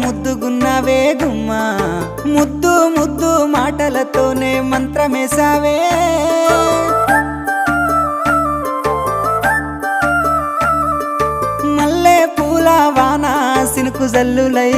ముద్దుగున్నావే గుమ్మా ముద్దు ముద్దు మాటలతోనే మంత్రమేసావే మల్లె పూల వాన సినుకు జల్లులై